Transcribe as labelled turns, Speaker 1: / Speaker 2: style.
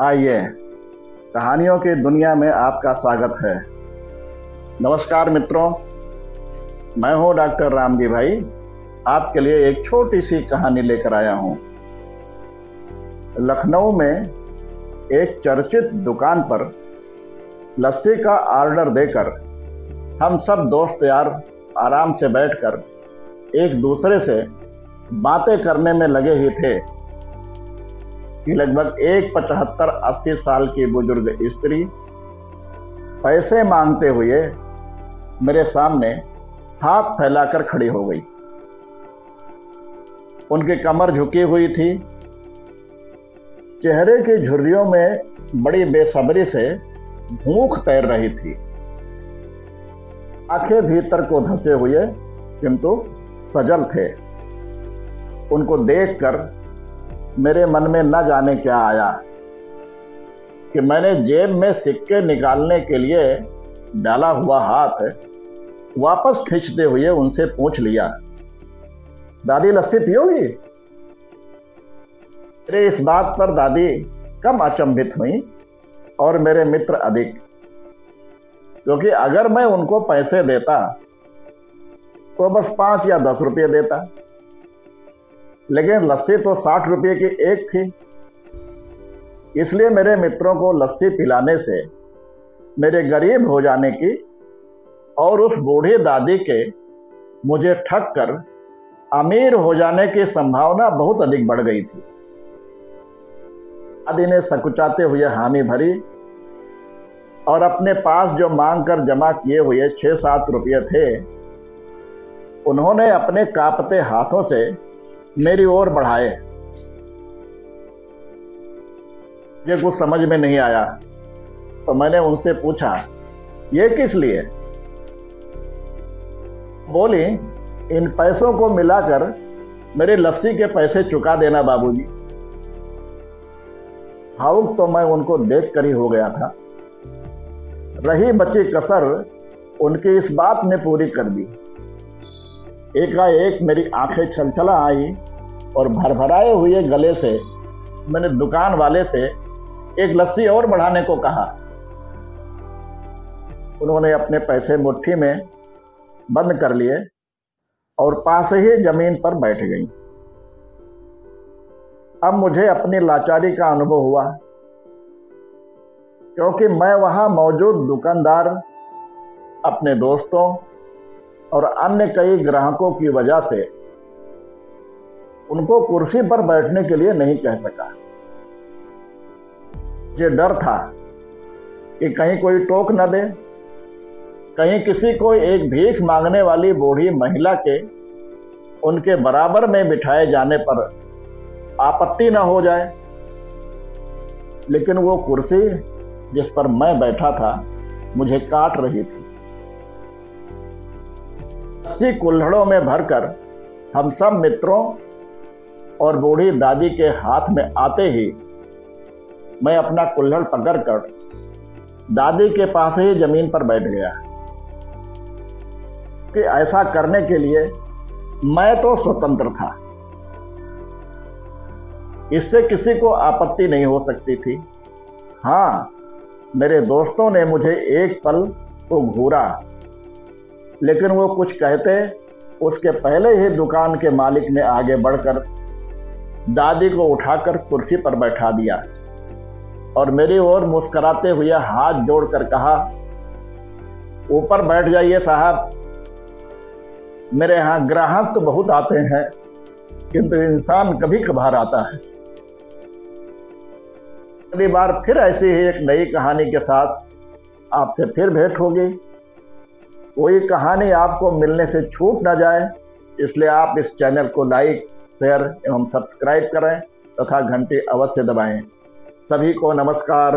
Speaker 1: आइए, कहानियों की दुनिया में आपका स्वागत है। नमस्कार मित्रों, मैं हूं डॉक्टर रामजी भाई। आपके लिए एक छोटी सी कहानी लेकर आया हूं। लखनऊ में एक चर्चित दुकान पर लस्सी का ऑर्डर देकर हम सब दोस्त यार आराम से बैठकर एक दूसरे से बातें करने में लगे ही थे कि लगभग एक 75-80 साल की बुजुर्ग स्त्री पैसे मांगते हुए मेरे सामने हाथ फैलाकर खड़ी हो गई। उनकी कमर झुकी हुई थी, चेहरे की झुर्रियों में बड़ी बेसब्री से भूख तैर रही थी। आंखें भीतर को धंसे हुए किंतु सजल थे। उनको देखकर मेरे मन में न जाने क्या आया कि मैंने जेब में सिक्के निकालने के लिए डाला हुआ हाथ वापस खींचते हुए उनसे पूछ लिया, दादी लस्सी पियोगी? मेरे इस बात पर दादी कम अचंभित हुई और मेरे मित्र अधिक, क्योंकि अगर मैं उनको पैसे देता तो बस 5 या 10 रुपये देता, लेकिन लस्सी तो 60 रुपये की एक थी। इसलिए मेरे मित्रों को लस्सी पिलाने से मेरे गरीब हो जाने की और उस बूढ़ी दादी के मुझे ठग कर अमीर हो जाने की संभावना बहुत अधिक बढ़ गई थी। दादी ने सकुचाते हुए हामी भरी और अपने पास जो मांग कर जमा किए हुए 6-7 रुपये थे उन्होंने अपने कांपते हाथों से मेरी ओर बढ़ाए। मुझे कुछ समझ में नहीं आया तो मैंने उनसे पूछा, ये किस लिए? बोली, इन पैसों को मिलाकर मेरे लस्सी के पैसे चुका देना बाबूजी। भावुक तो मैं उनको देखकर ही हो गया था। रही बची कसर उनकी इस बात ने पूरी कर दी। एकाएक मेरी आंखें छलछला आई और भरभराए हुए गले से मैंने दुकान वाले से एक लस्सी और बढ़ाने को कहा। उन्होंने अपने पैसे मुट्ठी में बंद कर लिए और पास ही जमीन पर बैठ गई। अब मुझे अपनी लाचारी का अनुभव हुआ, क्योंकि मैं वहां मौजूद दुकानदार, अपने दोस्तों और अन्य कई ग्राहकों की वजह से उनको कुर्सी पर बैठने के लिए नहीं कह सका। मुझे डर था कि कहीं कोई टोक न दे, कहीं किसी को एक भीख मांगने वाली बूढ़ी महिला के उनके बराबर में बिठाए जाने पर आपत्ति न हो जाए। लेकिन वो कुर्सी जिस पर मैं बैठा था मुझे काट रही थी। लस्सी कुल्हड़ों में भरकर हम सब मित्रों और बूढ़ी दादी के हाथ में आते ही मैं अपना कुल्हड़ पकड़कर दादी के पास ही जमीन पर बैठ गया कि ऐसा करने के लिए मैं तो स्वतंत्र था। इससे किसी को आपत्ति नहीं हो सकती थी। हाँ, मेरे दोस्तों ने मुझे एक पल तो घूरा, लेकिन वो कुछ कहते उसके पहले ही दुकान के मालिक ने आगे बढ़कर दादी को उठाकर कुर्सी पर बैठा दिया और मेरी ओर मुस्कुराते हुए हाथ जोड़कर कहा, ऊपर बैठ जाइए साहब। मेरे यहाँ ग्राहक तो बहुत आते हैं, किंतु इंसान कभी कभार आता है। अगली बार फिर ऐसी ही एक नई कहानी के साथ आपसे फिर भेंट होगी। कोई कहानी आपको मिलने से छूट ना जाए, इसलिए आप इस चैनल को लाइक, शेयर एवं सब्सक्राइब करें तथा घंटी अवश्य दबाएं। सभी को नमस्कार।